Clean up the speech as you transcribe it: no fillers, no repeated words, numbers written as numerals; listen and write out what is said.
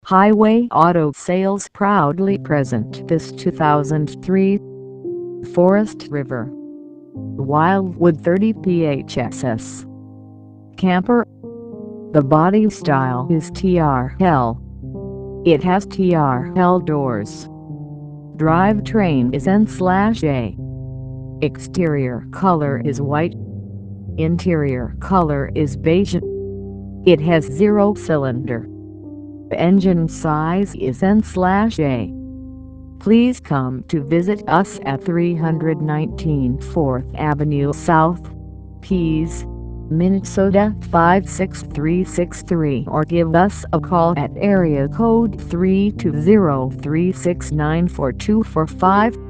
Highway Auto Sales proudly present this 2003 Forest River Wildwood 30BHSS camper. The body style is TRL. It has TRL doors. Drivetrain is N/A. Exterior color is white. Interior color is beige. It has 0-cylinder. Engine size is N/A. Please come to visit us at 319 4th Avenue South, Pease, Minnesota 56363, or give us a call at area code 320-369-4245.